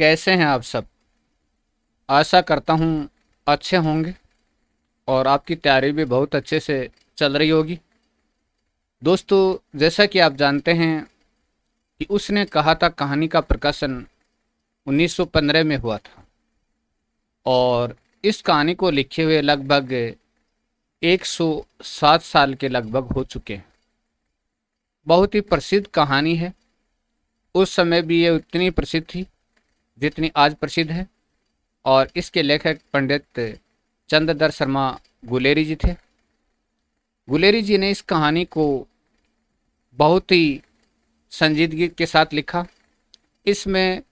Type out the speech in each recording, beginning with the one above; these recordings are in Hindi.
कैसे हैं आप सब। आशा करता हूँ अच्छे होंगे और आपकी तैयारी भी बहुत अच्छे से चल रही होगी। दोस्तों, जैसा कि आप जानते हैं कि उसने कहा था कहानी का प्रकाशन 1915 में हुआ था और इस कहानी को लिखे हुए लगभग 107 साल के लगभग हो चुके हैं। बहुत ही प्रसिद्ध कहानी है। उस समय भी ये उतनी प्रसिद्ध थी जितनी आज प्रसिद्ध है। और इसके लेखक पंडित चंद्रधर शर्मा गुलेरी जी थे। गुलेरी जी ने इस कहानी को बहुत ही संजीदगी के साथ लिखा। इसमें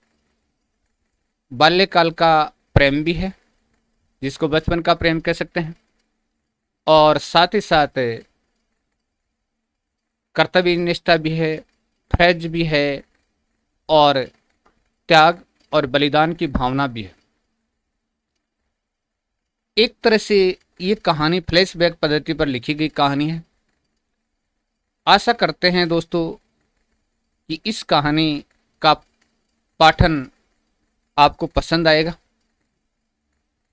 बाल्यकाल का प्रेम भी है, जिसको बचपन का प्रेम कह सकते हैं, और साथ ही साथ कर्तव्य निष्ठा भी है, फैज भी है, और त्याग और बलिदान की भावना भी है। एक तरह से ये कहानी फ्लैशबैक पद्धति पर लिखी गई कहानी है। आशा करते हैं दोस्तों कि इस कहानी का पाठन आपको पसंद आएगा।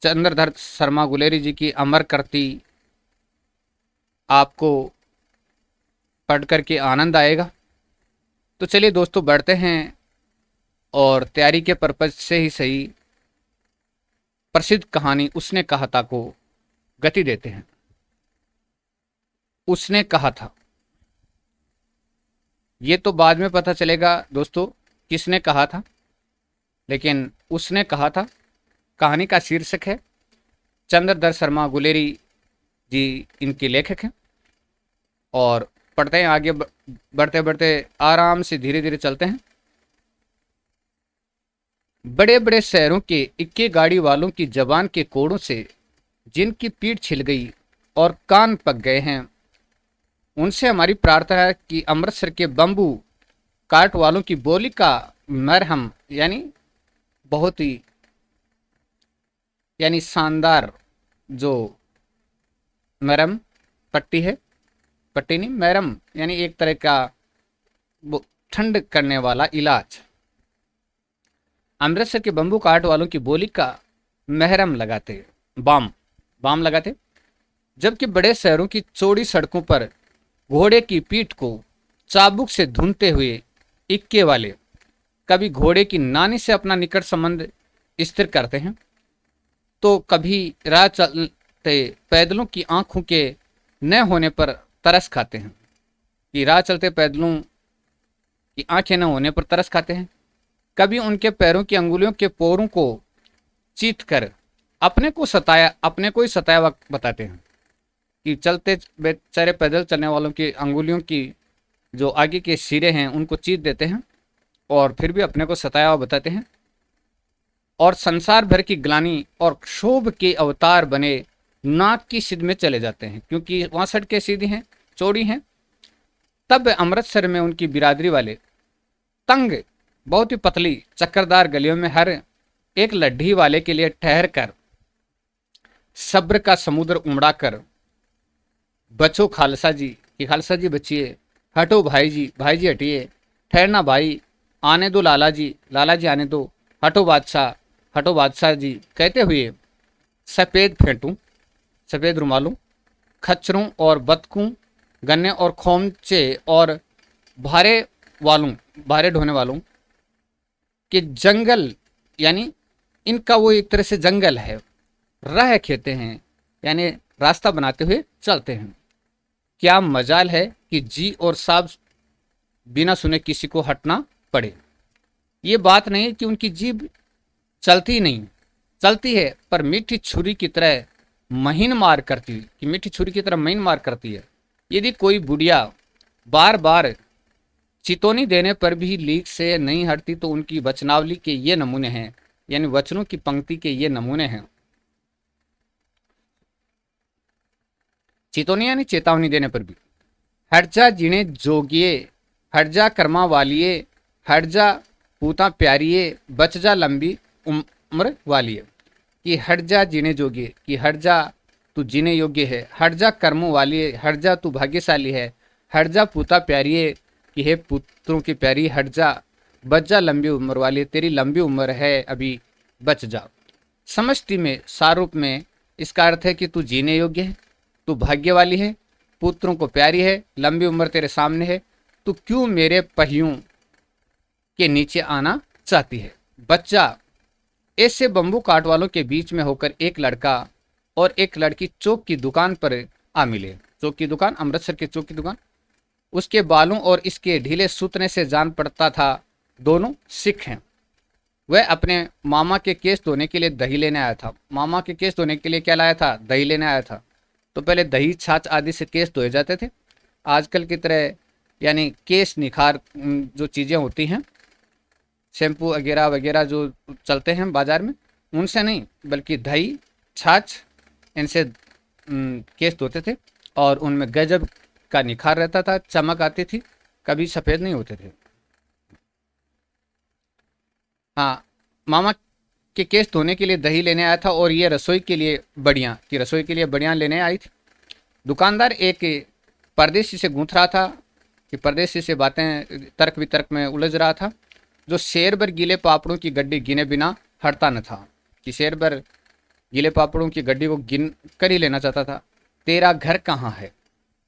चंद्रधर शर्मा गुलेरी जी की अमर कृति आपको पढ़ करके आनंद आएगा। तो चलिए दोस्तों, बढ़ते हैं और तैयारी के पर्पज से ही सही प्रसिद्ध कहानी उसने कहा था को गति देते हैं। उसने कहा था, ये तो बाद में पता चलेगा दोस्तों किसने कहा था, लेकिन उसने कहा था कहानी का शीर्षक है। चंद्रधर शर्मा गुलेरी जी इनके लेखक हैं। और पढ़ते हैं आगे, बढ़ते बढ़ते आराम से धीरे धीरे चलते हैं। बड़े बड़े शहरों के इक्के गाड़ी वालों की जबान के कोड़ों से जिनकी पीठ छिल गई और कान पक गए हैं, उनसे हमारी प्रार्थना है कि अमृतसर के बम्बू काट वालों की बोली का मरहम बहुत ही शानदार जो मरहम पट्टी है, पट्टी नहीं मरहम एक तरह का ठंड करने वाला इलाज, अमृतसर के बम्बू काट वालों की बोली का महरम लगाते, बाम बाम लगाते। जबकि बड़े शहरों की चौड़ी सड़कों पर घोड़े की पीठ को चाबुक से धुनते हुए इक्के वाले कभी घोड़े की नानी से अपना निकट संबंध स्थिर करते हैं, तो कभी राह चलते पैदलों की आंखों के न होने पर तरस खाते हैं, कि राह चलते पैदलों की आंखें न होने पर तरस खाते हैं। कभी उनके पैरों की अंगुलियों के पोरों को चीत कर अपने को ही सताया वक्त बताते हैं, कि चलते बेचारे पैदल चलने वालों की अंगुलियों की जो आगे के सिरे हैं उनको चीत देते हैं और फिर भी अपने को सताया हुआ बताते हैं। और संसार भर की ग्लानि और क्षोभ के अवतार बने नाक की सिद्ध में चले जाते हैं, क्योंकि वहाँ सड़कें सीधी हैं, चौड़ी हैं। तब अमृतसर में उनकी बिरादरी वाले तंग, बहुत ही पतली चक्करदार गलियों में हर एक लड्ढी वाले के लिए ठहर कर सब्र का समुद्र उमड़ाकर, बचो खालसा जी, कि खालसा जी बचिए, हटो भाई जी हटिए, ठहरना भाई, आने दो लाला जी आने दो, हटो बादशाह जी कहते हुए सफ़ेद फेंटूं, सफ़ेद रुमालों, खच्चरों और बतकों, गन्ने और खोमचे और भारे भारे ढोने वालों के जंगल, इनका वो एक तरह से जंगल है, राह खेते हैं, रास्ता बनाते हुए चलते हैं। क्या मजाल है कि जी और साब बिना सुने किसी को हटना पड़े। ये बात नहीं कि उनकी जीभ चलती नहीं, चलती है, पर मीठी छुरी की तरह महीन मार करती है। यदि कोई बुढ़िया बार बार चितौनी देने पर भी लीक से नहीं हटती, तो उनकी वचनावली के ये नमूने हैं, वचनों की पंक्ति के ये नमूने हैं। चितौनी चेतावनी देने पर भी, हट जा जीने जोगिए, हट जा कर्मा वालिए, हट जा पूता प्यारिए, बच जा लंबी उम्र वालिए, कि हट जा जीने जोगिए, कि हट जा तू जीने योग्य है, हट जा कर्मों वालिए, हट जा तू भाग्यशाली है, हट जा पूता प्यारिए, कि हे पुत्रों की प्यारी, हट जा बच जा लंबी उम्र वाली, तेरी लंबी उम्र है अभी, बच जा। समष्टि में सारूप में इसका अर्थ है कि तू जीने योग्य है, तू भाग्य वाली है, पुत्रों को प्यारी है, लंबी उम्र तेरे सामने है, तू क्यों मेरे पहियों के नीचे आना चाहती है। बच्चा। ऐसे बंबू काट वालों के बीच में होकर एक लड़का और एक लड़की चौक की दुकान पर आ मिले। चौक की दुकान, अमृतसर के चौक की दुकान। उसके बालों और इसके ढीले सूतने से जान पड़ता था दोनों सिख हैं। वह अपने मामा के केस धोने के लिए दही लेने आया था। मामा के केस धोने के लिए क्या लाया था? दही लेने आया था। तो पहले दही छाछ आदि से केस धोए जाते थे। आजकल की तरह यानी केस निखार जो चीज़ें होती हैं, शैम्पू वगैरह वगैरह जो चलते हैं बाज़ार में, उनसे नहीं, बल्कि दही छाछ इनसे केस धोते थे और उनमें गजब का निखार रहता था, चमक आती थी, कभी सफ़ेद नहीं होते थे। हाँ, मामा के केस धोने के लिए दही लेने आया था और ये रसोई के लिए बढ़िया लेने आई थी। दुकानदार एक परदेसी से गूंथ रहा था कि परदेसी से बातें तर्क वितर्क में उलझ रहा था, जो शेर भर गीले पापड़ों की गड्डी गिने बिना हटता न था। कि शेर भर गीले पापड़ों की गड्डी को गिन कर ही लेना चाहता था। तेरा घर कहाँ है?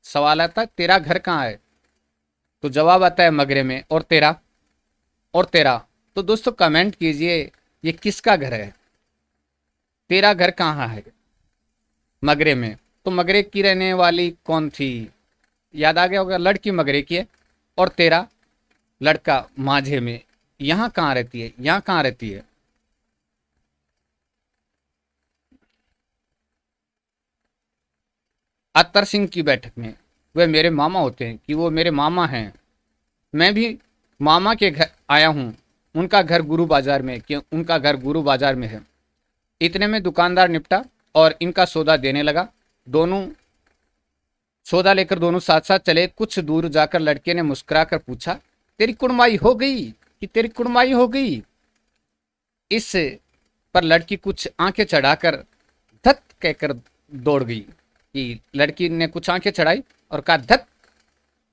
सवाल आता है, तेरा घर कहाँ है? तो जवाब आता है मगरे में। और तेरा? और तेरा? तो दोस्तों कमेंट कीजिए, ये किसका घर है? तेरा घर कहाँ है? मगरे में। तो मगरे की रहने वाली कौन थी? याद आ गया होगा, लड़की मगरे की है। और तेरा? लड़का माझे में। यहाँ कहाँ रहती है? यहाँ कहाँ रहती है? अत्तर सिंह की बैठक में। वे मेरे मामा होते हैं कि वो मेरे मामा हैं। मैं भी मामा के घर आया हूँ। उनका घर गुरु बाजार में है। इतने में दुकानदार निपटा और इनका सौदा देने लगा। दोनों सौदा लेकर दोनों साथ साथ चले। कुछ दूर जाकर लड़के ने मुस्कुरा कर पूछा, तेरी कुड़माई हो गई? कि तेरी कुड़माई हो गई? इस पर लड़की कुछ आंखें चढ़ाकर धत कहकर दौड़ गई। कि लड़की ने कुछ आंखें चढ़ाई और कहा धत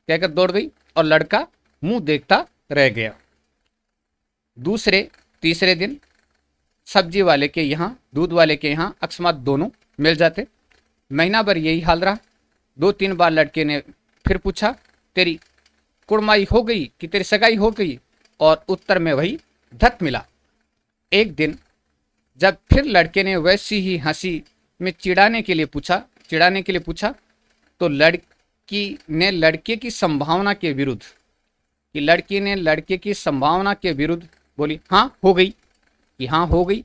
कहकर दौड़ गई और लड़का मुंह देखता रह गया। दूसरे तीसरे दिन सब्जी वाले के यहाँ, दूध वाले के यहाँ अकस्मात दोनों मिल जाते। महीना भर यही हाल रहा। 2-3 बार लड़के ने फिर पूछा, तेरी कुड़माई हो गई कि तेरी सगाई हो गई? और उत्तर में वही धत मिला। एक दिन जब फिर लड़के ने वैसी ही हंसी में चिढ़ाने के लिए पूछा तो लड़की ने लड़के की संभावना के विरुद्ध बोली, हाँ हो गई। कि हाँ हो गई।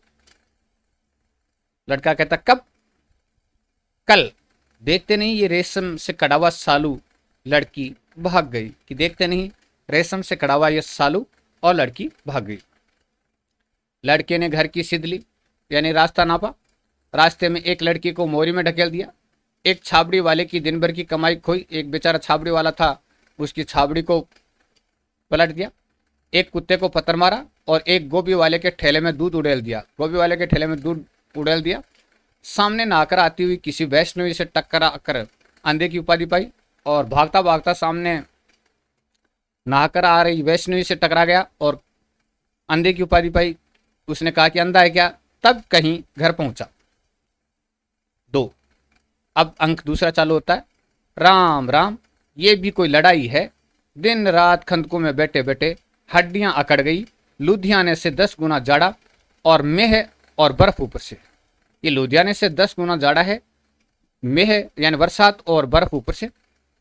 लड़का कहता, कब? कल। देखते नहीं ये रेशम से कड़ा हुआ सालू। लड़की भाग गई। कि देखते नहीं रेशम से कड़ा हुआ ये सालू, और लड़की भाग गई। लड़के ने घर की सिद्ध ली, यानी रास्ता नापा। रास्ते में एक लड़की को मोरी में ढकेल दिया। एक छाबड़ी वाले की दिन भर की कमाई खोई। एक बेचारा छाबड़ी वाला था, उसकी छाबड़ी को पलट दिया। एक कुत्ते को पत्थर मारा और एक गोभी वाले के ठेले में दूध उड़ेल दिया। सामने नहाकर आती हुई किसी वैष्णवी से टक्करा कर अंधे की उपाधि पाई और भागता भागता सामने नहाकर आ रही वैष्णवी से टकरा गया और अंधे की उपाधि पाई। उसने कहा कि अंधा है क्या? तब कहीं घर पहुंचा। 2। अब अंक दूसरा चालू होता है। राम राम, ये भी कोई लड़ाई है। दिन रात खंदकों में बैठे बैठे हड्डियां अकड़ गई। लुधियाने से 10 गुना जाड़ा और मेह और बर्फ ऊपर से। ये लुधियाने से 10 गुना जाड़ा है, मेह यानी बरसात और बर्फ ऊपर से।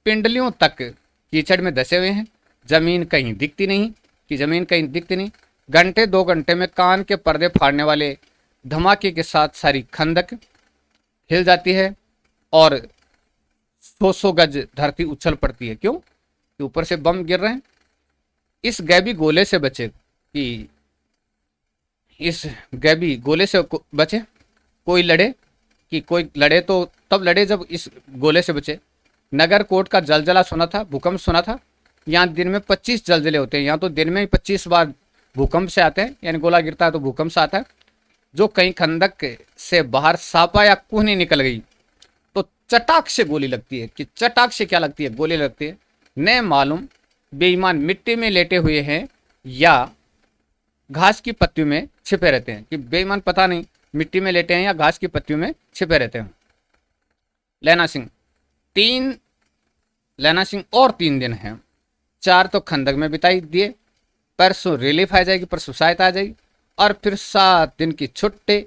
पिंडलियों तक कीचड़ में धसे हुए हैं। जमीन कहीं दिखती नहीं। घंटे 2 घंटे में कान के पर्दे फाड़ने वाले धमाके के साथ सारी खंदक हिल जाती है और 100 गज धरती उछल पड़ती है। क्यों? कि ऊपर से बम गिर रहे हैं। इस गैबी गोले से बचे। कोई लड़े तो तब लड़े जब इस गोले से बचे। नगर कोट का जलजला सुना था, भूकंप सुना था। यहाँ दिन में 25 जलजले होते हैं। यहाँ तो दिन में ही 25 बार भूकंप से आते हैं, यानी गोला गिरता है तो भूकंप से आता है। जो कहीं खंदक से बाहर सापा या कूहनी निकल गई तो चटाक से गोली लगती है। कि चटाक से क्या लगती है? गोली लगती है। न मालूम बेईमान मिट्टी में लेटे हुए हैं या घास की पत्तियों में छिपे रहते हैं, कि बेईमान पता नहीं मिट्टी में लेटे हैं या घास की पत्तियों में छिपे रहते हैं। लैना सिंह तीन लैना सिंह और 3 दिन हैं, 4 तो खंदक में बिताई दिए, परसों रिलीफ आ जाएगी, परसों सहायता आ जाएगी, और फिर 7 दिन की छुट्टी,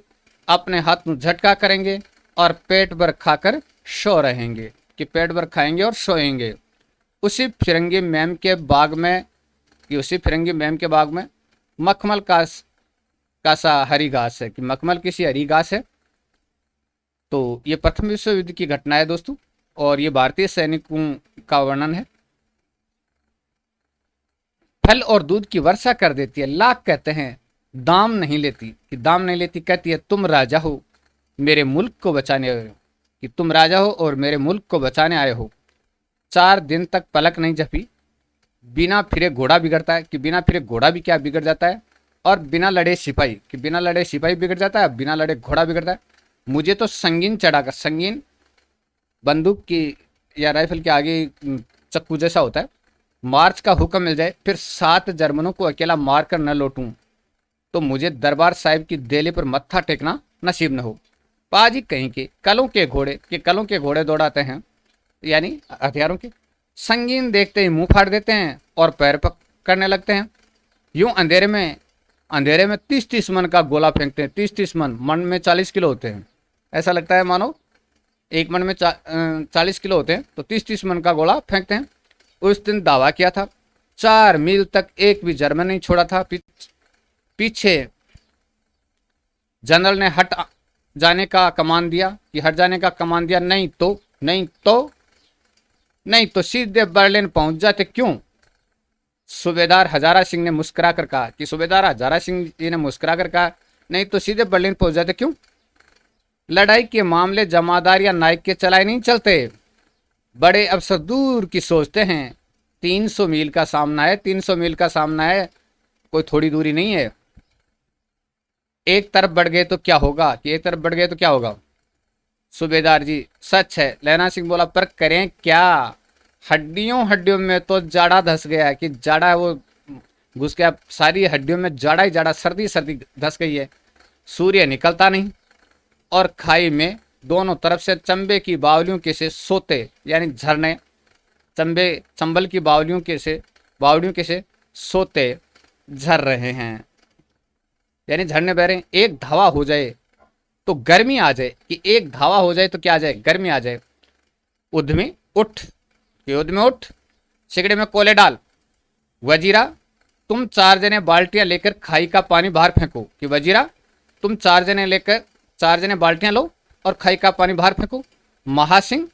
अपने हाथ में झटका करेंगे और पेट भर खाकर सो रहेंगे, कि पेट भर खाएंगे और सोएंगे। उसी फिरंगी मैम के बाग में मखमल का सा हरी घास है, कि मखमल किसी हरी घास है। तो ये प्रथम विश्व युद्ध की घटना है दोस्तों, और ये भारतीय सैनिकों का वर्णन है। फल और दूध की वर्षा कर देती है, लाख कहते हैं दाम नहीं लेती, कि दाम नहीं लेती, कहती है तुम राजा हो मेरे मुल्क को बचाने आए हो, कि तुम राजा हो और मेरे मुल्क को बचाने आए हो। 4 दिन तक पलक नहीं झपी, बिना फिरे घोड़ा बिगड़ता है, कि बिना फिरे घोड़ा भी क्या बिगड़ जाता है, और बिना लड़े सिपाही, कि बिना लड़े सिपाही बिगड़ जाता है, बिना लड़े घोड़ा बिगड़ता है। मुझे तो संगीन चढ़ाकर, संगीन बंदूक की या राइफल के आगे चक्कू जैसा होता है, मार्च का हुक्म मिल जाए, फिर 7 जर्मनों को अकेला मारकर न लौटूं तो मुझे दरबार साहिब की देले पर मत्था टेकना नसीब न हो। पाजी कहीं के कलों के घोड़े दौड़ाते हैं, यानी हथियारों के। संगीन देखते ही मुंह फाड़ देते हैं और पैर पकड़ने लगते हैं। यूं अंधेरे में 30-30 मन का गोला फेंकते हैं। 30-30 मन में 40 किलो होते हैं। ऐसा लगता है मानो एक मन में 40 किलो होते हैं, तो 30-30 मन का गोला फेंकते हैं। उस दिन दावा किया था, 4 मील तक एक भी जर्मन नहीं छोड़ा था। पीछे जनरल ने हट जाने का कमान दिया, कि हट जाने का कमान दिया, नहीं तो सीधे बर्लिन पहुंच जाते। क्यों? सूबेदार हजारा सिंह ने मुस्कुरा कर कहा, कि सूबेदार हजारा सिंह जी ने मुस्कुरा कर कहा, नहीं तो सीधे बर्लिन पहुंच जाते। क्यों? लड़ाई के मामले जमादार या नायक के चलाए नहीं चलते, बड़े अफसर दूर की सोचते हैं। 300 मील का सामना है, 300 मील का सामना है, कोई थोड़ी दूरी नहीं है। एक तरफ बढ़ गए तो क्या होगा, कि एक तरफ बढ़ गए तो क्या होगा? सूबेदार जी सच है। लैना सिंह बोला, पर करें क्या, हड्डियों में तो जाड़ा धस गया है, कि जाड़ा वो घुस गया, सारी हड्डियों में जाड़ा ही जाड़ा, सर्दी धस गई है। सूर्य निकलता नहीं, और खाई में दोनों तरफ से चंबे की बावलियों के से सोते, यानी झरने, चंबल की बावलियों के से सोते झर रहे हैं, यानी झरने बह रहे हैं। एक धावा हो जाए तो गर्मी आ जाए, कि एक धावा हो जाए तो क्या आ जाए, गर्मी आ जाए। उद्यमी उठ, सिगड़े में कोले डाल। वजीरा तुम 4 जने बाल्टियां लेकर खाई का पानी बाहर फेंको, कि वजीरा तुम 4 जने बाल्टियां लो और खाई का पानी बाहर फेंको। महासिंह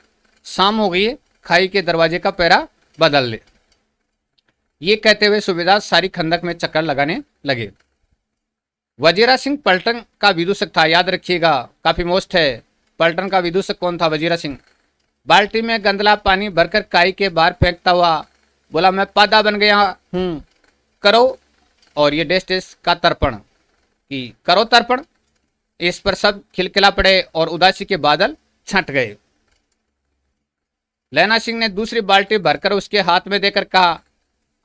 शाम हो गई है, खाई के दरवाजे का पहरा बदल ले। ये कहते हुए सूबेदार सारी खंदक में चक्कर लगाने लगे। वजीरा सिंह पलटन का विदूषक था, याद रखिएगा, काफी मोस्ट है। पलटन का विदूषक कौन था? वजीरा सिंह। बाल्टी में गंदला पानी भरकर काई के बाहर फेंकता हुआ बोला, मैं पादा बन गया हूं, करो। और ये डेस का तर्पण, कि करो तर्पण। इस पर सब खिलखिला पड़े और उदासी के बादल छंट गए। लैना सिंह ने दूसरी बाल्टी भरकर उसके हाथ में देकर कहा,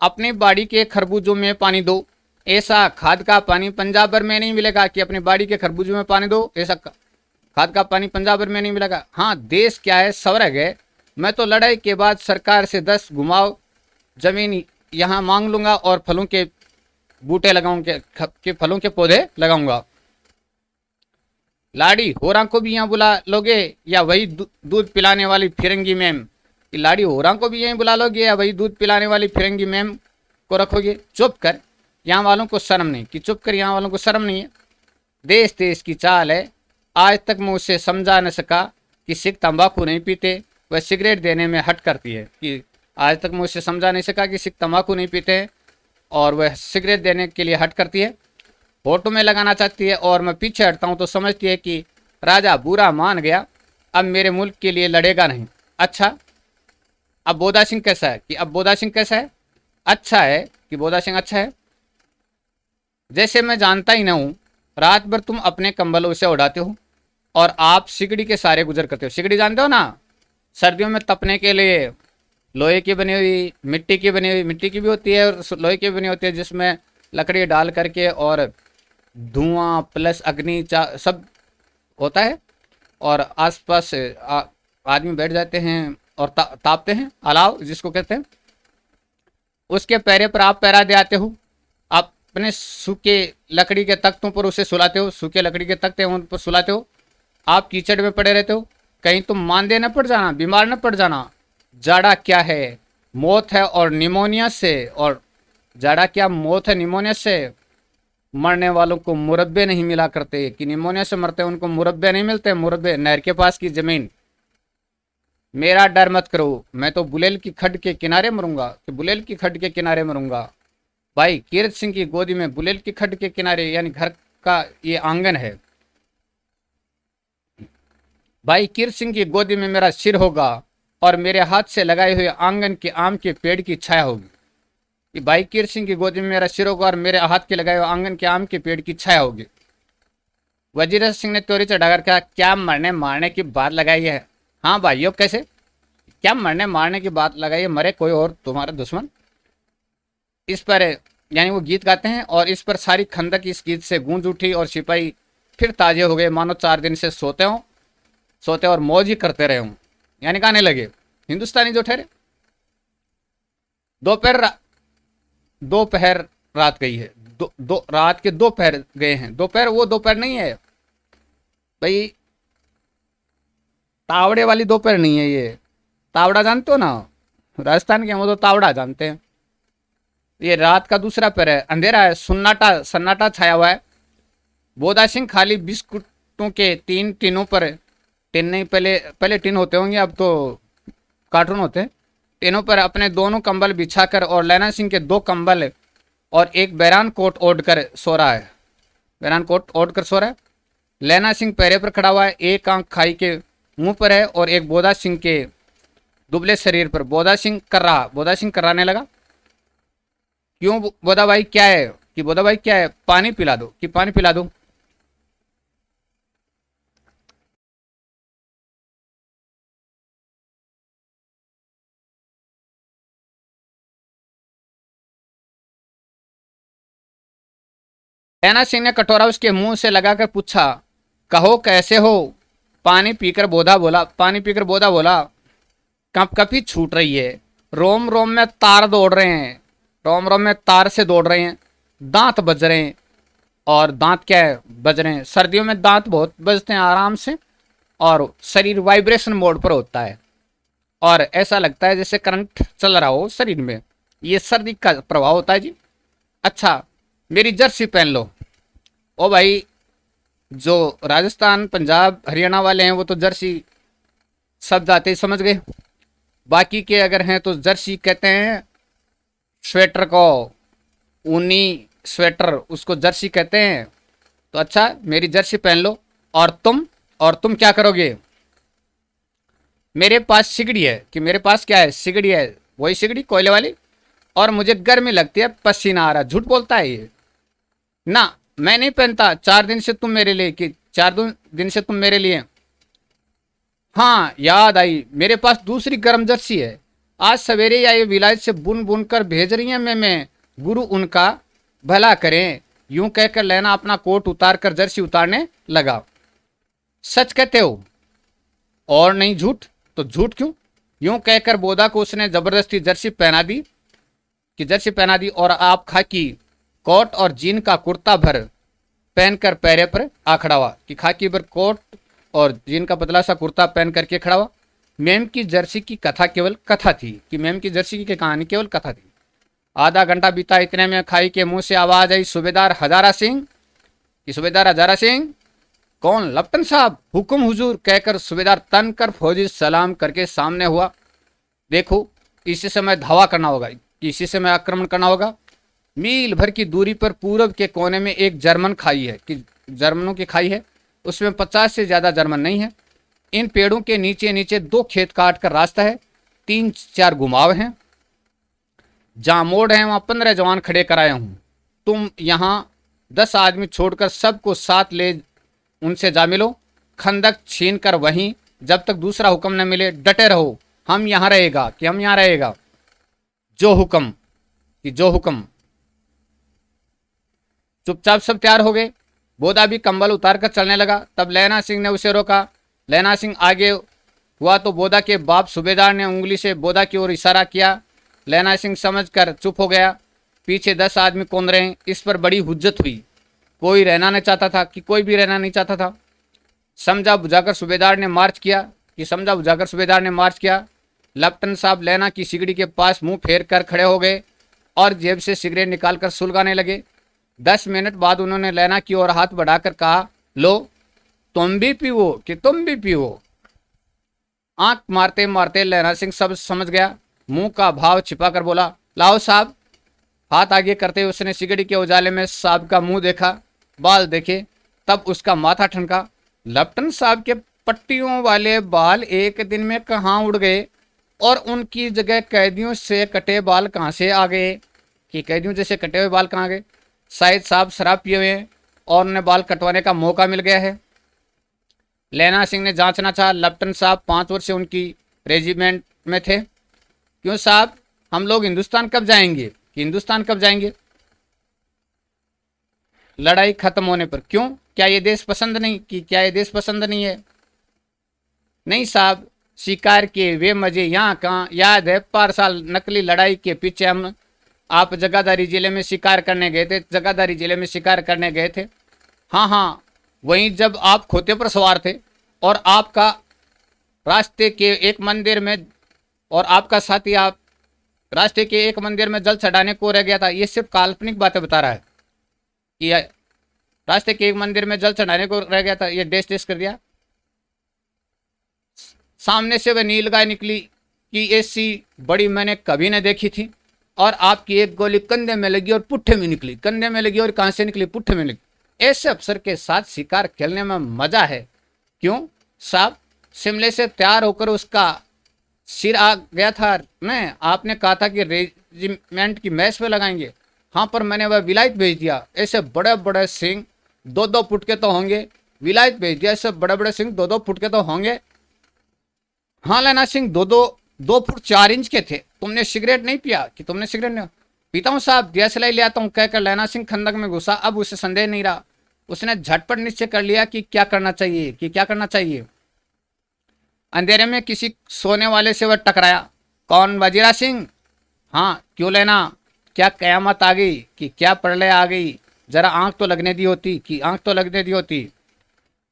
अपनी बाड़ी के खरबूजों में पानी दो। ऐसा खाद का पानी पंजाब भर में नहीं मिलेगा, कि अपनी बाड़ी के खरबूजों में पानी दो, ऐसा खाद का पानी पंजाब भर में नहीं मिलेगा। हाँ, देश क्या है, स्वर्ग है। मैं तो लड़ाई के बाद सरकार से 10 घुमाव जमीन यहाँ मांग लूंगा और फलों के बूटे लगाऊंगा, के फलों के पौधे लगाऊंगा। लाड़ी होरा को भी यहाँ बुला लोगे या वही दूध पिलाने वाली फिरंगी मैम? लाड़ी होरा को भी यहीं बुला लोगे या वही दूध पिलाने वाली फिरंगी मैम को रखोगे? चुप कर, यहाँ वालों को शर्म नहीं, कि चुप कर, यहाँ वालों को शर्म नहीं है। देश की चाल है। आज तक मैं उसे समझा न सका कि सिख तंबाकू नहीं पीते, वह सिगरेट देने में हट करती है। कि आज तक मैं उसे समझा नहीं सका कि सिख तंबाकू नहीं पीते हैं और वह सिगरेट देने के लिए हट करती है। होठों में लगाना चाहती है और मैं पीछे हटता हूँ तो समझती है कि राजा बुरा मान गया, अब मेरे मुल्क के लिए लड़ेगा नहीं। अच्छा, अब बोधा सिंह कैसा है? कि अब बोधा सिंह कैसा है? अच्छा है, कि बोधा सिंह अच्छा है। जैसे मैं जानता ही ना हूँ। रात भर तुम अपने कंबलों से उड़ाते हो और आप सिगड़ी के सारे गुजर करते हो। सिगड़ी जानते हो ना, सर्दियों में तपने के लिए लोहे की बनी हुई, मिट्टी की भी होती है और लोहे की बनी होती है, जिसमें लकड़ी डाल करके और धुआं प्लस अग्नि सब होता है, और आसपास आदमी बैठ जाते हैं और तापते हैं, अलाव जिसको कहते हैं। उसके पैरे पर आप पैरा दे आते हो, आप अपने सूखे लकड़ी के तख्तों पर उसे सुलाते हो, सूखे लकड़ी के तख्ते उन पर सुलाते हो। आप कीचड़ में पड़े रहते हो, कहीं तुम मांदे न पड़ जाना, बीमार न पड़ जाना। जाड़ा क्या है, मौत है, और निमोनिया से, और जाड़ा क्या मौत है निमोनिया से। मरने वालों को मुरब्बे नहीं मिला करते, कि निमोनिया से मरते हैं उनको मुरब्बे नहीं मिलते, मुरब्बे नहर के पास की जमीन। मेरा डर मत करो, मैं तो बुलेल की खड्ड के किनारे मरूंगा, कि बुलेल की खड्ड के किनारे मरूंगा। भाई कीरत सिंह की गोदी में बुलेल की खड्ड के किनारे, यानी घर का ये आंगन है। भाई कीरत सिंह की गोदी में मेरा सिर होगा और मेरे हाथ से लगाए हुए आंगन के आम के पेड़ की छाया होगी। कि भाई कीरत सिंह की गोदी में मेरा सिर होगा और मेरे हाथ के लगाए हुए आंगन के आम के पेड़ की छाया होगी। वजीर सिंह ने त्वरित चढ़ाकर कहा, क्या मरने मारने की बात लगाई है? हाँ भाइयों, कैसे? क्या मरने मारने की बात लगाई है? मरे कोई और तुम्हारा दुश्मन? इस पर यानी वो गीत गाते हैं, और इस पर सारी खंदक इस गीत से गूंज उठी, और सिपाही फिर ताजे हो गए, मानो 4 दिन से सोते और मौज ही करते रहे हों, यानी गाने लगे हिंदुस्तानी जो ठहरे। दोपहर रात गई है, रात के 2 पहर गए हैं। दोपहर वो दोपहर नहीं है भाई, तावड़े वाली दोपहर नहीं है ये। तावड़ा जानते हो ना, राजस्थान के हम तो तावड़ा जानते हैं। ये रात का दूसरा पहर है, अंधेरा है, सन्नाटा छाया हुआ है। बोधा सिंह खाली बिस्कुटों के 3 टिनों पर, टिन नहीं, पहले टिन होते होंगे, अब तो कार्टून होते हैं, टिनों पर अपने दोनों कंबल बिछाकर, और लैना सिंह के 2 कंबल और एक बैरान कोट ओढ़ कर सो रहा है। बैरान कोट ओढ़ कर सो रहा है। लैना सिंह पैरे पर खड़ा हुआ है, एक आंख खाई के मुंह पर है, और एक बोधा सिंह के दुबले शरीर पर। बोधा सिंह कराने लगा, क्यों बोधा भाई क्या है? कि बोधा भाई क्या है? पानी पिला दो, कि पानी पिला दो। लैना सिंह ने कटोरा उसके मुंह से लगाकर पूछा, कहो कैसे हो? पानी पीकर बोधा बोला, कपकपी छूट रही है, रोम रोम में तार दौड़ रहे हैं, रोम रोम में तार से दौड़ रहे हैं, दांत बज रहे हैं। और दांत क्या है? बज रहे हैं। सर्दियों में दांत बहुत बजते हैं आराम से, और शरीर वाइब्रेशन मोड पर होता है, और ऐसा लगता है जैसे करंट चल रहा हो शरीर में। ये सर्दी का प्रभाव होता है जी। अच्छा, मेरी जर्सी पहन लो। ओ भाई, जो राजस्थान पंजाब हरियाणा वाले हैं वो तो जर्सी शब्द आते ही समझ गए। बाकी के अगर हैं तो जर्सी कहते हैं स्वेटर को, ऊनी स्वेटर, उसको जर्सी कहते हैं। तो अच्छा, मेरी जर्सी पहन लो। और तुम क्या करोगे? मेरे पास सिगड़ी है। कि मेरे पास क्या है? सिगड़ी है, वही सिगड़ी कोयले वाली, और मुझे गर्मी लगती है, पसीना आ रहा। झूठ बोलता है ये ना, मैं नहीं पहनता। 4 दिन से तुम मेरे लिए, कि 4 दिन से तुम मेरे लिए। हाँ याद आई, मेरे पास दूसरी गर्म जर्सी है, आज सवेरे या ये विलायत से बुन बुन कर भेज रही हैं। मैं गुरु उनका भला करें। यूं कहकर लैना अपना कोट उतार कर जर्सी उतारने लगा। सच कहते हो और नहीं झूठ? तो झूठ क्यों? यूं कहकर बोधा को उसने जबरदस्ती जर्सी पहना दी, और आप खाकी कोट और जीन का कुर्ता भर पहनकर पैरे पर आ खड़ा हुआ। कि खाकी भर कोट और जीन का पतला सा कुर्ता पहन करके खड़ा हुआ। मेम की जर्सी की कथा केवल कथा थी, कि मेम की जर्सी की कहानी केवल कथा थी। आधा घंटा बीता, इतने में खाई के मुंह से आवाज आई, सूबेदार हजारा सिंह। कि सूबेदार हजारा सिंह? कौन? लपटन साहब, हुक्म हुजूर, कहकर सूबेदार तन कर फौजी सलाम करके सामने हुआ। देखो, इसी समय धावा करना होगा, इसी समय आक्रमण करना होगा। मील भर की दूरी पर पूरब के कोने में एक जर्मन खाई है, कि जर्मनों की खाई है, उसमें 50 से ज्यादा जर्मन नहीं है। इन पेड़ों के नीचे नीचे 2 खेत काट कर रास्ता है, 3-4 घुमाव हैं, जहां मोड़ है वहां 15 जवान खड़े कराए हूं। तुम यहां 10 आदमी छोड़कर सबको साथ ले उनसे जा मिलो। खंदक छीन कर वहीं, जब तक दूसरा हुक्म न मिले डटे रहो। हम यहां रहेगा, कि हम यहां रहेगा। जो हुक्म, कि जो हुक्म। चुपचाप सब तैयार हो गए। बोधा भी कंबल उतार कर चलने लगा। तब लैना सिंह ने उसे रोका। लैना सिंह आगे हुआ तो बोधा के बाप सूबेदार ने उंगली से बोधा की ओर इशारा किया। लैना सिंह समझकर चुप हो गया। पीछे 10 आदमी कौन रहे, इस पर बड़ी हुज्जत हुई। कोई रहना नहीं चाहता था कि कोई भी रहना नहीं चाहता था। समझा बुझाकर सूबेदार ने मार्च किया। लेफ्टिनेंट साहब लैना की सिगड़ी के पास मुंह फेर कर खड़े हो गए और जेब से सिगरेट निकालकर सुलगाने लगे। 10 मिनट बाद उन्होंने लैना की ओर हाथ बढ़ाकर कहा, लो तुम भी पीओ कि तुम भी पीओ। आंख मारते मारते लैना सिंह सब समझ गया। मुंह का भाव छिपाकर बोला, लाओ साहब। हाथ आगे करते हुए उसने सिगड़ी के उजाले में साहब का मुंह देखा, बाल देखे, तब उसका माथा ठनका। लेफ्टिनेंट साहब के पट्टियों वाले बाल एक दिन में कहाँ उड़ गए और उनकी जगह कैदियों से कटे बाल कहाँ से आ गए? कि कैदियों जैसे कटे हुए बाल कहाँ गए? शायद साहब शराब पिए हुए हैं और उन्हें बाल कटवाने का मौका मिल गया है। लैना सिंह ने जांचना चाहा। लेफ्टिनेंट साहब 5 वर्ष से उनकी रेजिमेंट में थे। क्यों साहब, हम लोग हिंदुस्तान कब जाएंगे? कि हिंदुस्तान कब जाएंगे? लड़ाई खत्म होने पर। क्यों, क्या ये देश पसंद नहीं? कि क्या ये देश पसंद नहीं है? नहीं साहब, शिकार के वे मजे यहाँ कहाँ याद है। 5 साल नकली लड़ाई के पीछे हम आप जगाधारी जिले में शिकार करने गए थे। हाँ हाँ, वहीं जब आप खोते पर सवार थे और आपका रास्ते के एक मंदिर में और आपका साथी आप रास्ते के एक मंदिर में जल चढ़ाने को रह गया था। ये सिर्फ काल्पनिक बातें बता रहा है कि रास्ते के एक मंदिर में जल चढ़ाने को रह गया था। ये डेस कर दिया। सामने से वह नील गाय निकली कि ऐसी बड़ी मैंने कभी न देखी थी और आपकी एक गोली कंधे में लगी और पुट्ठे में निकली। कंधे में लगी और कहां से निकली? पुट्ठे में लगी। ऐसे अफसर के साथ शिकार खेलने में मजा है। क्यों साहब, शिमले से तैयार होकर उसका सिर आ गया था न, आपने कहा था कि रेजिमेंट की मैच पे लगाएंगे। हाँ, पर मैंने वह विलायत भेज दिया। ऐसे बड़े बड़े सिंह 2-2 फुट के तो होंगे। विलायत भेज दिया। ऐसे बड़े बड़े सिंह 2-2 फुट के तो होंगे। हाँ लैना सिंह 2 फुट 4 इंच के थे। तुमने सिगरेट नहीं पिया? कि तुमने सिगरेट नहीं? पीता हूँ साहब, दियासलाई ले आता हूँ, कहकर लैना सिंह खंदक में घुसा। अब उसे संदेह नहीं रहा। उसने झटपट निश्चय कर लिया कि क्या करना चाहिए। अंधेरे में किसी सोने वाले से वह टकराया। कौन? वजीरा सिंह। हाँ, क्यों लेना? क्या कयामत आ गई? कि क्या प्रलय आ गई? जरा आंख तो लगने दी होती।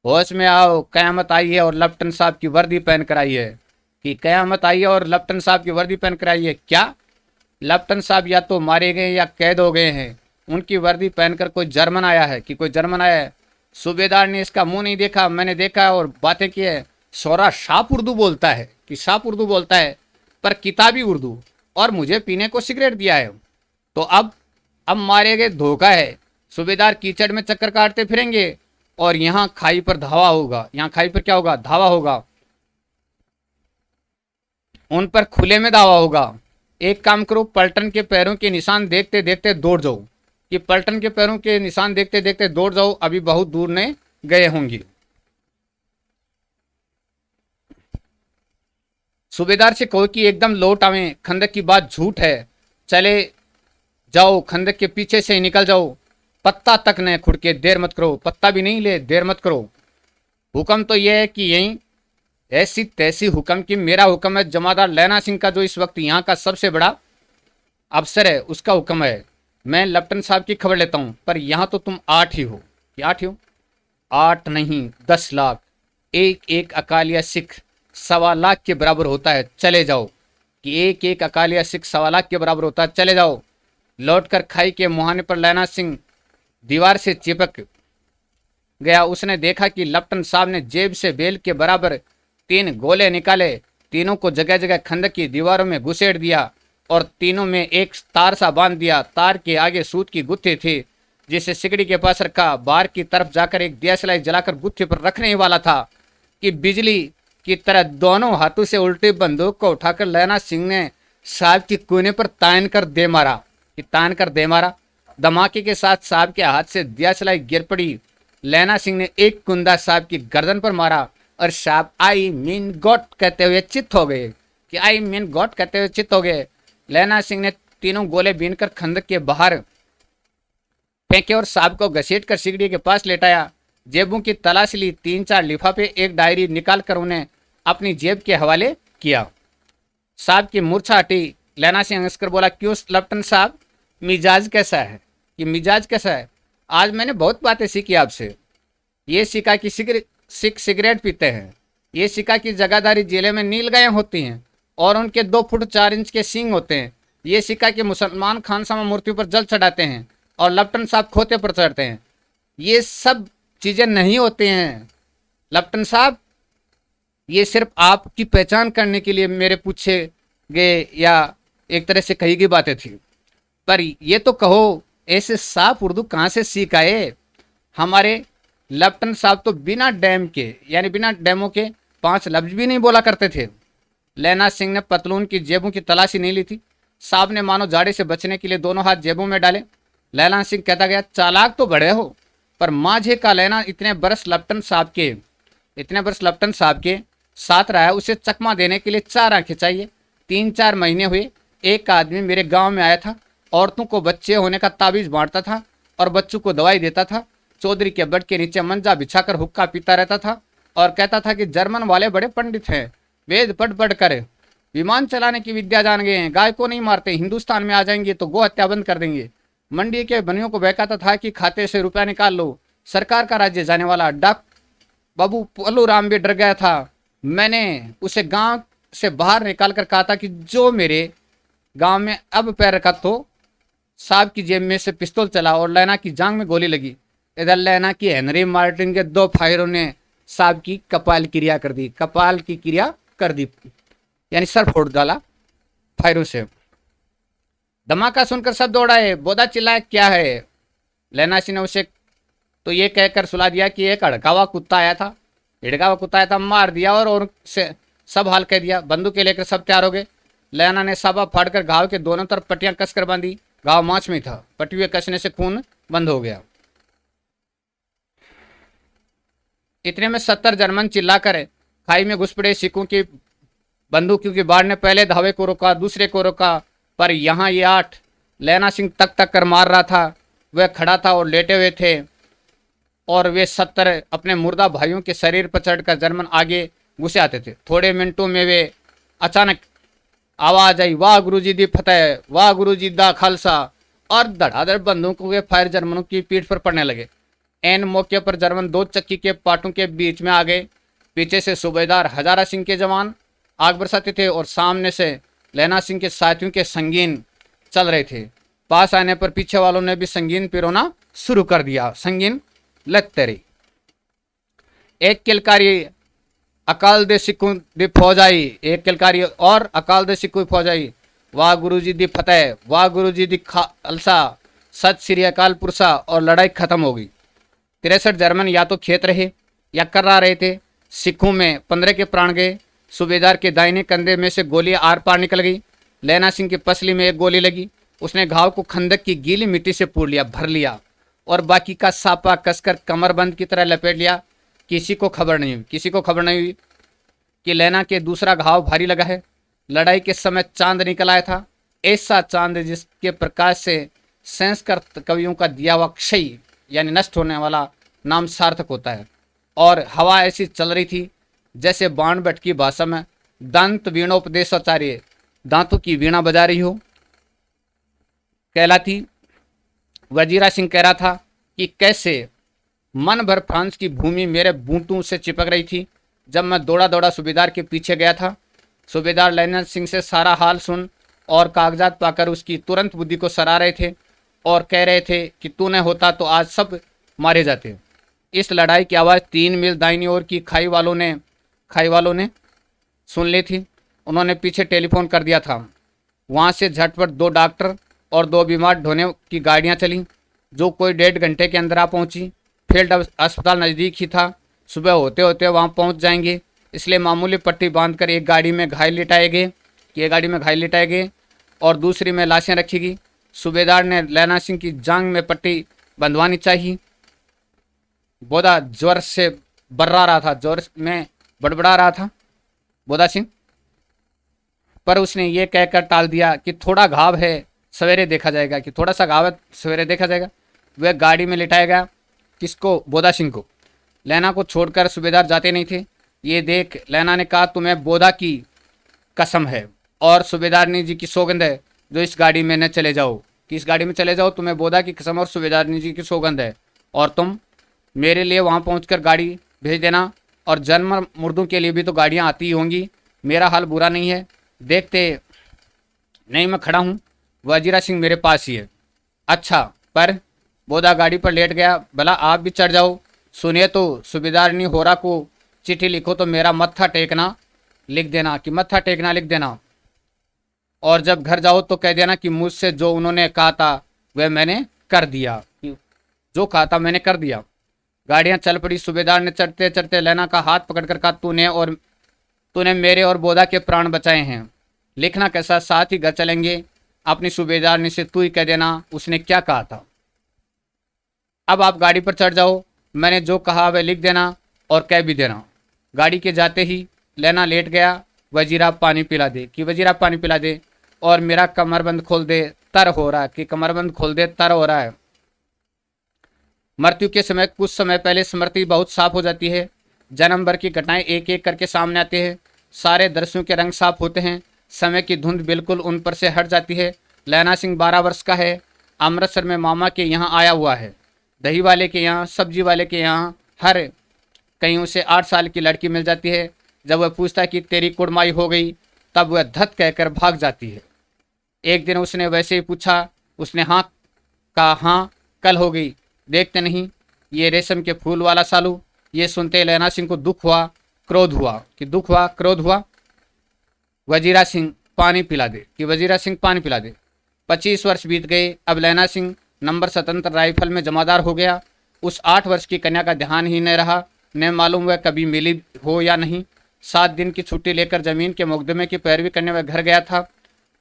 होश में आओ, कयामत आई है और लेफ्टिनेंट साहब की वर्दी पहन कर आई है। कि कयामत आई है और लेफ्टिनेंट साहब की वर्दी पहन कर आई है। क्या? लेफ्टिनेंट साहब या तो मारे गए या कैद हो गए हैं। उनकी वर्दी पहनकर कोई जर्मन आया है? कि कोई जर्मन आया है। सूबेदार ने इसका मुंह नहीं देखा, मैंने देखा और बातें की है। शोरा साफ उर्दू बोलता है, कि साफ उर्दू बोलता है, पर किताबी उर्दू, और मुझे पीने को सिगरेट दिया है। तो अब मारे गए, धोखा है। सूबेदार कीचड़ में चक्कर काटते फिरेंगे और यहाँ खाई पर धावा होगा। यहाँ खाई पर क्या होगा? धावा होगा। उन पर खुले में धावा होगा। एक काम करो, पलटन के पैरों के निशान देखते देखते दौड़ जाओ। कि पलटन के पैरों के निशान देखते देखते दौड़ जाओ, अभी बहुत दूर नहीं गए होंगे। सूबेदार से कहो कि एकदम लौट आवे, खंदक की बात झूठ है। चले जाओ, खंदक के पीछे से ही निकल जाओ। पत्ता तक न खुड़के, देर मत करो। पत्ता भी नहीं ले, देर मत करो। हुक्म तो यह है कि यहीं ऐसी तैसी हुक्म की मेरा हुक्म है। जमादार लैना सिंह का, जो इस वक्त यहाँ का सबसे बड़ा अफसर है, उसका हुक्म है। मैं लेफ्टिनेंट साहब की खबर लेता हूँ, पर यहाँ तो तुम 8 ही हो। कि 8 ही हो? 8 नहीं, 10 लाख। एक एक अकालिया सिख 1.25 लाख के बराबर होता है। चले जाओ। कि एक एक अकालिया सिख 1.25 लाख के बराबर होता है। चले जाओ। लौटकर खाई के मुहाने पर लैना सिंह दीवार से चिपक गया। उसने देखा कि लेफ्टिनेंट साहब ने जेब से बेल के बराबर 3 गोले निकाले। तीनों को जगह जगह खंदक की दीवारों में घुसेड़ दिया और तीनों में एक तार सा बांध दिया। तार के आगे सूत की गुत्थी थी, जिसे सिकड़ी के पास रखा। बाहर की तरफ जाकर एक दियासलाई जलाकर गुत्थी पर रखने ही वाला था कि बिजली की तरह दोनों हाथों से उल्टी बंदूक को उठाकर लैना सिंह ने साहब की कोने पर तान कर दे मारा। धमाके के साथ साहब के हाथ से दियासलाई गिर पड़ी। लैना सिंह ने एक कुंदा साहब की गर्दन पर मारा और साहब आई मीन गॉड कहते हुए चित्त हो गए। कि आई मीन गॉड कहते हुए चित्त हो गए। लैना सिंह ने तीनों गोले बीनकर खंदक के बाहर फेंके और सांप को घसीट कर सिगड़ी के पास लेटाया। जेबों की तलाश ली, 3-4 लिफाफे, एक डायरी निकाल कर उन्हें अपनी जेब के हवाले किया। साहब की मूर्छा हटी। लैना सिंह हंसकर बोला, क्यों लपटन साहब, मिजाज कैसा है? कि मिजाज कैसा है? आज मैंने बहुत बातें सीखी आपसे। ये सिक्का की सिगरेट पीते हैं, ये सिक्का की जगादारी जिले में नील गायें होती हैं और उनके 2 फुट 4 इंच के सींग होते हैं। ये सिक्का के मुसलमान खानसामा मूर्ति पर जल चढ़ाते हैं और लपटन साहब खोते पर चढ़ते हैं। ये सब चीजें नहीं होती हैं लपटन साहब, ये सिर्फ आपकी पहचान करने के लिए मेरे पूछे गए या एक तरह से कही गई बातें थी। पर ये तो कहो, ऐसे साफ उर्दू कहाँ से सीख आए? हमारे लपटन साहब तो बिना डैम के, यानी बिना डैमों के 5 लफ्ज भी नहीं बोला करते थे। लैना सिंह ने पतलून की जेबों की तलाशी नहीं ली थी। साहब ने मानो जाड़े से बचने के लिए दोनों हाथ जेबों में डाले। लैना सिंह कहता गया, चालाक तो बड़े हो, पर माझे का लैना इतने बरस लपटन साहब के साथ रहा है, उसे चकमा देने के लिए 4 आंखें चाहिए। 3-4 महीने हुए, एक आदमी मेरे गांव में आया था, औरतों को बच्चे होने का ताबीज बांटता था और बच्चों को दवाई देता था। चौधरी के बट के नीचे मंजा बिछाकर हुक्का पीता रहता था और कहता था कि जर्मन वाले बड़े पंडित हैं, वेद पढ़ पढ़ कर विमान चलाने की विद्या जान गए हैं, गाय को नहीं मारते, हिंदुस्तान में आ जाएंगे तो गो हत्या बंद कर देंगे। मंडी के बनियों को बहकाता था कि खाते से रुपया निकाल लो, सरकार का राज्य जाने वाला। डाक बाबू पल्लू राम भी डर गया था। मैंने उसे गांव से बाहर निकाल कर कहा था कि जो मेरे गांव में अब पैर रखा तो साहब की जेब में से पिस्तौल चला और लैना की जांग में गोली लगी। इधर लैना की हेनरी मार्टिन के 2 फायरों ने साहब की कपाल क्रिया कर दी, यानी सर फोड़ डाला फायरों से। धमाका सुनकर सब दौड़ाए। बोधा चिल्लाया, क्या है? लैना सिंह ने उसे तो ये कहकर सुला दिया कि एक हिड़कावा कुत्ता आया था, मार दिया और से सब हाल कह दिया। बंदूकें लेकर सब तैयार हो गए। लैना ने साबा फाड़कर घाव के दोनों तरफ पट्टियां कसकर बांधी। घाव मांस में था, पट्टियों कसने से खून बंद हो गया। इतने में 70 जर्मन चिल्लाकर खाई में घुस पड़े। सिखों की बंदूकों की बाढ़ ने पहले धावे को रोका, दूसरे को रोका, पर यहाँ ये 8 लैना सिंह तक कर मार रहा था। वह खड़ा था और लेटे हुए थे और वे 70 अपने मुर्दा भाइयों के शरीर पर चढ़कर जर्मन आगे घुसे आते थे। थोड़े मिनटों में वे अचानक आवाज आई, वाह गुरुजी दी फतेह, वाह गुरुजी दा खालसा, और धड़ाधड़ बंदूकों के फायर जर्मनों की पीठ पर पड़ने लगे। एन मौके पर जर्मन 2 चक्की के पाटों के बीच में आ गए। पीछे से सूबेदार हजारा सिंह के जवान आग बरसाते थे और सामने से लैना सिंह के साथियों के संगीन चल रहे थे। पास आने पर पीछे वालों ने भी संगीन पिरोना शुरू कर दिया। संगीन लगते रही। एक किलकारी अकाल दे सिखों दी फौज आई, एक किलकारी और अकाल दे सिखों फौज आई। वाह गुरुजी दी फतेह, वाह गुरुजी दी खालसा, सत श्री अकाल पुरसा, और लड़ाई खत्म हो गई। 63 जर्मन या तो खेत रहे या कर्रा रहे थे। सिखों में 15 के प्राण गए। सूबेदार के दाहिने कंधे में से गोली आर पार निकल गई। लैना सिंह की पसली में एक गोली लगी। उसने घाव को खंदक की गीली मिट्टी से भर लिया और बाकी का सापा कसकर कमरबंद की तरह लपेट लिया। किसी को खबर नहीं हुई कि लैना के दूसरा घाव भारी लगा है। लड़ाई के समय चांद निकल आया था, ऐसा चांद जिसके प्रकाश से संस्कृत कवियों का दिया हुआ क्षय यानी नष्ट होने वाला नाम सार्थक होता है। और हवा ऐसी चल रही थी जैसे बाण भट्ट की भाषा में दंत वीणोपदेशाचार्य दांतों की वीणा बजा रही हो कहलाती। वजीरा सिंह कह रहा था कि कैसे मन भर फ्रांस की भूमि मेरे बूटों से चिपक रही थी जब मैं दौड़ा दौड़ा सूबेदार के पीछे गया था। सूबेदार लैना सिंह से सारा हाल सुन और कागजात पाकर उसकी तुरंत बुद्धि को सराह रहे थे और कह रहे थे कि तू न होता तो आज सब मारे जाते। इस लड़ाई की आवाज़ 3 मील दाहिनी ओर की खाई वालों ने सुन ली थी। उन्होंने पीछे टेलीफोन कर दिया था। वहाँ से झटपट 2 डॉक्टर और 2 बीमार ढोने की गाड़ियाँ चलीं जो कोई 1.5 घंटे के अंदर आ पहुँची। फील्ड अस्पताल नज़दीक ही था, सुबह होते होते वहाँ पहुँच जाएंगे, इसलिए मामूली पट्टी बांधकर एक गाड़ी में घायल लिटाए गए और दूसरी में लाशें रखी गई। सूबेदार ने लैना सिंह की जांग में पट्टी बंधवानी चाहिए। बोधा ज्वर से बर्रा रहा था, ज्वर में बड़बड़ा रहा था बोधा सिंह, पर उसने ये कहकर टाल दिया कि थोड़ा घाव है सवेरे देखा जाएगा, वह गाड़ी में लिटाया गया। किसको? बोधा सिंह को। लैना को छोड़कर सूबेदार जाते नहीं थे। ये देख लैना ने कहा, तुम्हें बोधा की कसम है और सूबेदारनी जी की सौगंध है जो इस गाड़ी में न चले जाओ, कि इस गाड़ी में चले जाओ, तुम्हें बोधा की कसम और सूबेदारनी जी की सौगंध है। और तुम मेरे लिए वहाँ पहुँचकर गाड़ी भेज देना, और जन्म मुर्दों के लिए भी तो गाड़ियाँ आती ही होंगी। मेरा हाल बुरा नहीं है, देखते नहीं मैं खड़ा हूँ, वजीरा सिंह मेरे पास ही है। अच्छा, पर बोधा गाड़ी पर लेट गया। भला आप भी चढ़ जाओ। सुनिए तो सूबेदारनी होरा को चिट्ठी लिखो तो मेरा मत्था टेकना लिख देना, कि मत्था टेकना लिख देना, और जब घर जाओ तो कह देना कि मुझसे जो उन्होंने कहा था वह मैंने कर दिया, जो कहा था मैंने कर दिया। गाड़ियां चल पड़ी। सूबेदार ने चढ़ते चढ़ते लैना का हाथ पकड़कर कहा, तूने मेरे और बोधा के प्राण बचाए हैं। लिखना कैसा, साथ ही घर चलेंगे। अपनी सूबेदारनी से तू ही कह देना उसने क्या कहा था। अब आप गाड़ी पर चढ़ जाओ, मैंने जो कहा वह लिख देना और कह भी देना। गाड़ी के जाते ही लैना लेट गया। वजीरा पानी पिला दे, कि वजीरा पानी पिला दे, और मेरा कमरबंद खोल दे, तर हो रहा है, कि कमरबंद खोल दे, तर हो रहा है। मृत्यु के समय कुछ समय पहले स्मृति बहुत साफ हो जाती है। जन्म भर की घटनाएं एक एक करके सामने आते हैं। सारे दृश्यों के रंग साफ होते हैं। समय की धुंध बिल्कुल उन पर से हट जाती है। लैना सिंह 12 वर्ष का है। अमृतसर में मामा के यहाँ आया हुआ है। दही वाले के यहाँ, सब्जी वाले के यहाँ, हर कहीं उसे 8 साल की लड़की मिल जाती है। जब वह पूछता है कि तेरी कुड़माई हो गई, तब वह धत कहकर भाग जाती है। एक दिन उसने वैसे ही पूछा, उसने हाँ कहा, हाँ कल हो गई। देखते नहीं ये रेशम के फूल वाला सालू। ये सुनते लैना सिंह को दुख हुआ, क्रोध हुआ, कि दुख हुआ, क्रोध हुआ। वजीरा सिंह पानी पिला दे, कि वजीरा सिंह पानी पिला दे। 25 वर्ष बीत गए। अब लैना सिंह नंबर स्वतंत्र राइफल में जमादार हो गया। उस 8 वर्ष की कन्या का ध्यान ही न रहा। न मालूम वह कभी मिली हो या नहीं। 7 दिन की छुट्टी लेकर जमीन के मुकदमे की पैरवी करने वह घर गया था।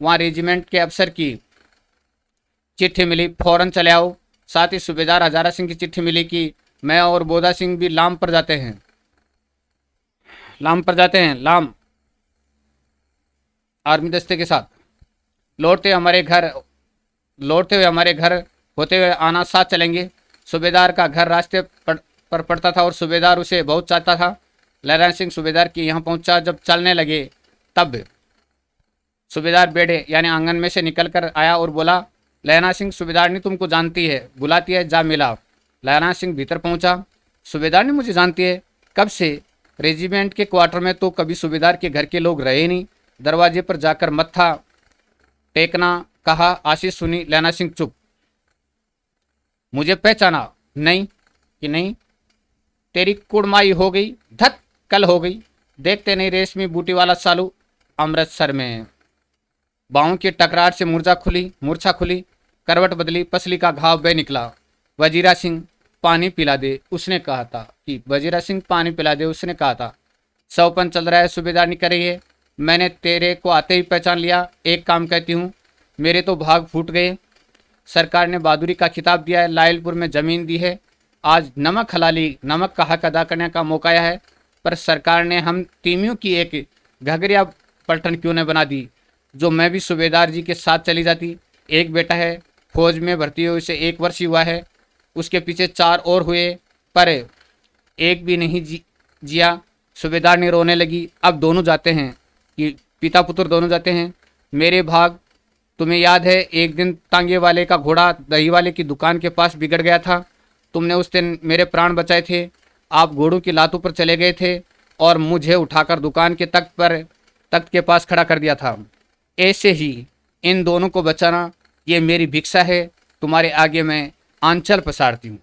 वहाँ रेजिमेंट के अफसर की चिट्ठी मिली, फौरन चले आओ। साथ ही सूबेदार हजारा सिंह की चिट्ठी मिली कि मैं और बोधा सिंह भी लाम पर जाते हैं, लाम आर्मी दस्ते के साथ। लौटते हुए हमारे घर होते हुए आना, साथ चलेंगे। सूबेदार का घर रास्ते पर पड़ता था और सूबेदार उसे बहुत चाहता था। लैना सिंह सूबेदार के यहाँ पहुंचा। जब चलने लगे तब सूबेदार बेड़े यानी आंगन में से निकल कर आया और बोला, लैना सिंह सूबेदारनी तुमको जानती है, बुलाती है, जा मिला। लैना सिंह भीतर पहुंचा। सूबेदारनी मुझे जानती है? कब से? रेजिमेंट के क्वार्टर में तो कभी सूबेदार के घर के लोग रहे नहीं। दरवाजे पर जाकर मत्था टेकना कहा। आशीष सुनी। लैना सिंह चुप। मुझे पहचाना नहीं? कि नहीं, तेरी कुड़माई हो गई, धत कल हो गई। देखते नहीं रेशमी बूटी वाला सालू अमृतसर में। बाहों की टकरार से मूर्छा खुली, करवट बदली, पसली का घाव बह निकला। वजीरा सिंह पानी पिला दे, उसने कहा था, कि वजीरा सिंह पानी पिला दे, उसने कहा था। सौपन चल रहा है, सूबेदारनी कर रही है। मैंने तेरे को आते ही पहचान लिया। एक काम कहती हूँ, मेरे तो भाग फूट गए। सरकार ने बहादुरी का खिताब दिया है, लायलपुर में ज़मीन दी है। आज नमक हलाली, नमक का हक अदा करने का मौका आया है, पर सरकार ने हम तीमियों की एक घघरिया पलटन क्यों न बना दी, जो मैं भी सूबेदार जी के साथ चली जाती। एक बेटा है, फौज में भर्ती हुए उसे 1 वर्ष ही हुआ है। उसके पीछे 4 और हुए, पर एक भी नहीं जिया। सूबेदार ने रोने लगी। अब दोनों जाते हैं, कि पिता पुत्र दोनों जाते हैं। मेरे भाग, तुम्हें याद है एक दिन तांगे वाले का घोड़ा दही वाले की दुकान के पास बिगड़ गया था। तुमने उस दिन मेरे प्राण बचाए थे। आप घोड़ों की लातों पर चले गए थे और मुझे उठाकर दुकान के तख्त के पास खड़ा कर दिया था। ऐसे ही इन दोनों को बचाना, ये मेरी भिक्षा है। तुम्हारे आगे मैं आंचल पसारती हूँ।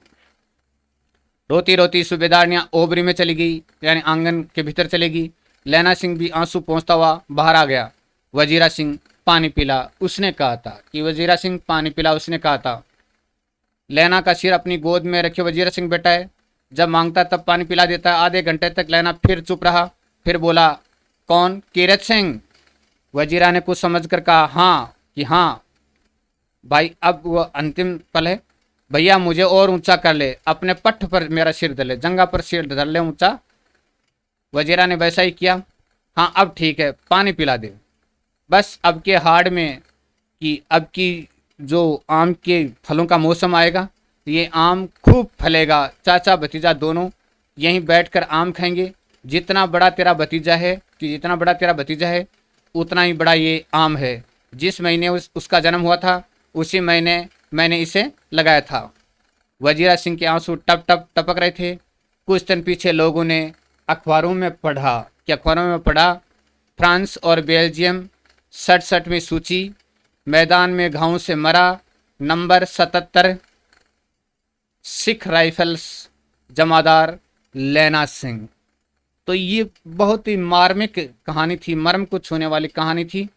रोती रोती सूबेदारनियाँ ओबरी में चली गई, यानी आंगन के भीतर चलेगी। लैना सिंह भी आंसू पोंछता हुआ बाहर आ गया। वजीरा सिंह पानी पिला, उसने कहा था, कि वजीरा सिंह पानी पिला, उसने कहा था। लैना का सिर अपनी गोद में रखे वजीरा सिंह बैठा है। जब मांगता तब पानी पिला देता। आधे घंटे तक लैना फिर चुप रहा। फिर बोला, कौन? कीरत सिंह। वजीरा ने कुछ समझकर कहा, हाँ, कि हाँ भाई, अब वो अंतिम पल है। भैया मुझे और ऊंचा कर ले, अपने पट्ट पर मेरा सिर धर ले, जंगा पर सिर धर ले ऊंचा। वजीरा ने वैसा ही किया। हाँ अब ठीक है, पानी पिला दे। बस अब के हाड़ में, कि अब की जो आम के फलों का मौसम आएगा, तो ये आम खूब फलेगा। चाचा भतीजा दोनों यहीं बैठकर आम खाएंगे। जितना बड़ा तेरा भतीजा है कि जितना बड़ा तेरा भतीजा है उतना ही बड़ा ये आम है। जिस महीने उसका जन्म हुआ था उसी महीने मैंने इसे लगाया था। वजीरा सिंह के आंसू टप टप टपक रहे थे। कुछ दिन पीछे लोगों ने अखबारों में पढ़ा कि अखबारों में पढ़ा फ्रांस और बेल्जियम 67वीं सूची, मैदान में घावों से मरा, नंबर 77, सिख राइफल्स, जमादार लैना सिंह। तो ये बहुत ही मार्मिक कहानी थी, मर्म को छूने वाली कहानी थी।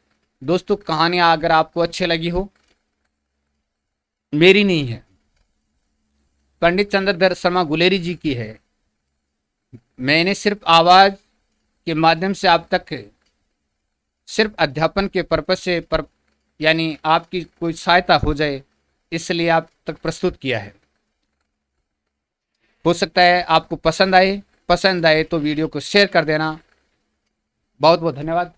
दोस्तों कहानियां अगर आपको अच्छी लगी हो, मेरी नहीं है, पंडित चंद्रधर शर्मा गुलेरी जी की है। मैंने सिर्फ आवाज के माध्यम से आप तक सिर्फ अध्यापन के पर्पज से यानी आपकी कोई सहायता हो जाए इसलिए आप तक प्रस्तुत किया है। हो सकता है आपको पसंद आए तो वीडियो को शेयर कर देना। बहुत बहुत धन्यवाद।